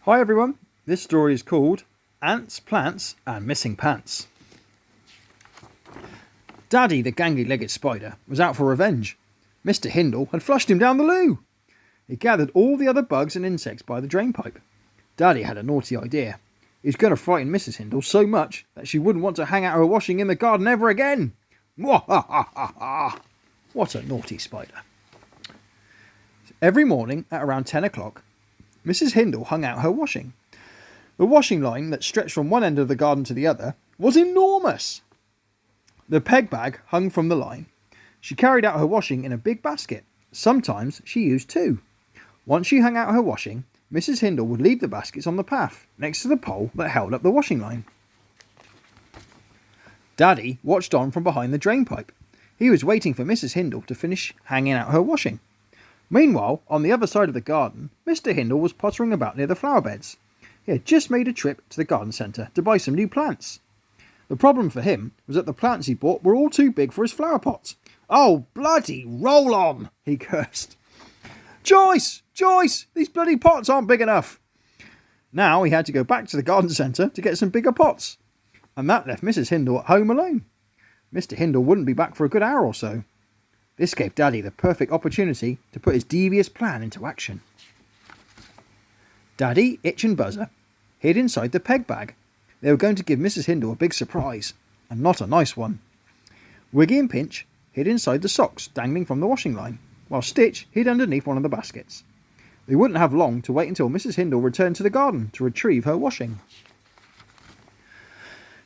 Hi everyone, this story is called Ants, Plants and Missing Pants. Daddy, the gangly-legged spider, was out for revenge. Mr. Hindle had flushed him down the loo. He gathered all the other bugs and insects by the drainpipe. Daddy had a naughty idea. He was going to frighten Mrs. Hindle so much that she wouldn't want to hang out her washing in the garden ever again. Mwahahaha! What a naughty spider. Every morning at around 10 o'clock, Mrs. Hindle hung out her washing. The washing line that stretched from one end of the garden to the other was enormous. The peg bag hung from the line. She carried out her washing in a big basket. Sometimes she used two. Once she hung out her washing, Mrs. Hindle would leave the baskets on the path next to the pole that held up the washing line. Daddy watched on from behind the drainpipe. He was waiting for Mrs. Hindle to finish hanging out her washing. Meanwhile, on the other side of the garden, Mr. Hindle was pottering about near the flower beds. He had just made a trip to the garden centre to buy some new plants. The problem for him was that the plants he bought were all too big for his flower pots. "Oh, bloody roll on!" he cursed. Joyce! Joyce! These bloody pots aren't big enough!" Now he had to go back to the garden centre to get some bigger pots. And that left Mrs. Hindle at home alone. Mr. Hindle wouldn't be back for a good hour or so. This gave Daddy the perfect opportunity to put his devious plan into action. Daddy, Itch and Buzzer hid inside the peg bag. They were going to give Mrs. Hindle a big surprise, and not a nice one. Wiggy and Pinch hid inside the socks dangling from the washing line, while Stitch hid underneath one of the baskets. They wouldn't have long to wait until Mrs. Hindle returned to the garden to retrieve her washing.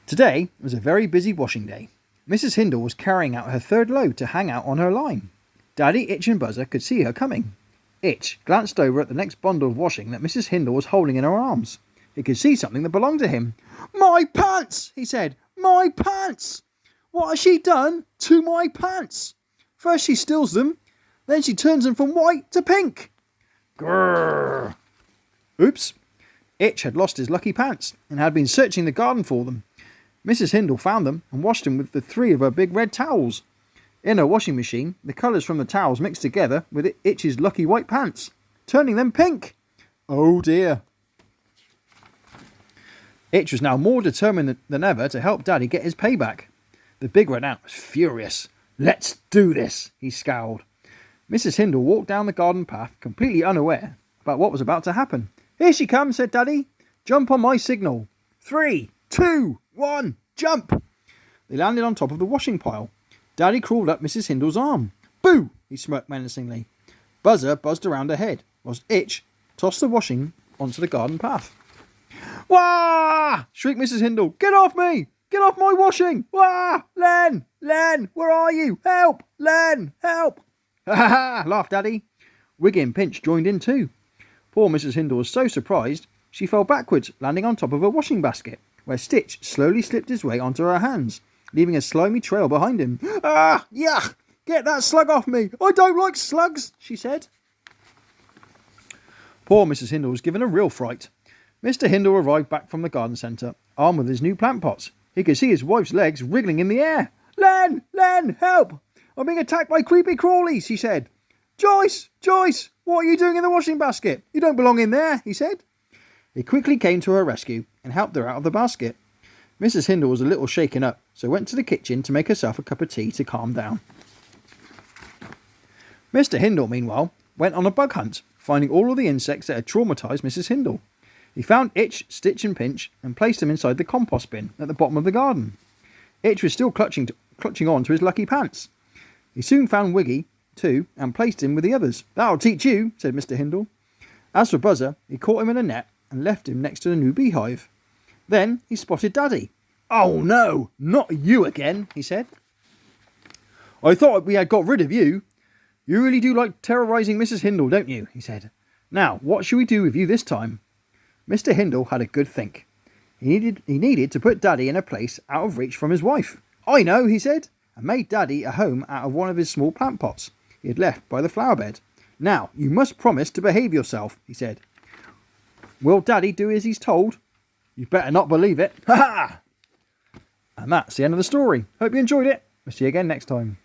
Today was a very busy washing day. Mrs. Hindle was carrying out her third load to hang out on her line. Daddy, Itch and Buzzer could see her coming. Itch glanced over at the next bundle of washing that Mrs. Hindle was holding in her arms. He could see something that belonged to him. "My pants!" he said. "My pants! What has she done to my pants? First she steals them, then she turns them from white to pink." Grrr! Oops! Itch had lost his lucky pants and had been searching the garden for them. Mrs. Hindle found them and washed them with the three of her big red towels. In her washing machine, the colours from the towels mixed together with Itch's lucky white pants, turning them pink. Oh dear. Itch was now more determined than ever to help Daddy get his payback. The big red ant was furious. "Let's do this," he scowled. Mrs. Hindle walked down the garden path, completely unaware about what was about to happen. "Here she comes," said Daddy. "Jump on my signal. 3, 2, 1, jump!" They landed on top of the washing pile. Daddy crawled up Mrs. Hindle's arm. "Boo!" he smirked menacingly. Buzzer buzzed around her head, whilst Itch tossed the washing onto the garden path. "Wah!" shrieked Mrs. Hindle. "Get off me! Get off my washing! Wah! Len! Len! Where are you? Help! Len! Help!" "Ha ha ha!" laughed Daddy. Wiggy and Pinch joined in too. Poor Mrs. Hindle was so surprised, she fell backwards, landing on top of her washing basket, where Stitch slowly slipped his way onto her hands, leaving a slimy trail behind him. "Ah! Yuck! Get that slug off me! I don't like slugs!" she said. Poor Mrs. Hindle was given a real fright. Mr. Hindle arrived back from the garden centre, armed with his new plant pots. He could see his wife's legs wriggling in the air. "Len! Len! Help! I'm being attacked by creepy crawlies," she said. "Joyce! Joyce! What are you doing in the washing basket? You don't belong in there," he said. He quickly came to her rescue and helped her out of the basket. Mrs. Hindle was a little shaken up, so went to the kitchen to make herself a cup of tea to calm down. Mr. Hindle, meanwhile, went on a bug hunt, finding all of the insects that had traumatised Mrs. Hindle. He found Itch, Stitch and Pinch and placed them inside the compost bin at the bottom of the garden. Itch was still clutching on to his lucky pants. He soon found Wiggy, too, and placed him with the others. "That'll teach you," said Mr. Hindle. As for Buzzer, he caught him in a net and left him next to the new beehive. Then he spotted Daddy. "Oh no, not you again," he said. "I thought we had got rid of you. You really do like terrorising Mrs. Hindle, don't you?" he said. "Now, what shall we do with you this time?" Mr. Hindle had a good think. He needed to put Daddy in a place out of reach from his wife. "I know," he said, and made Daddy a home out of one of his small plant pots he had left by the flower bed. "Now, you must promise to behave yourself," he said. Will Daddy do as he's told? You better not believe it. Ha ha! And that's the end of the story. Hope you enjoyed it. We'll see you again next time.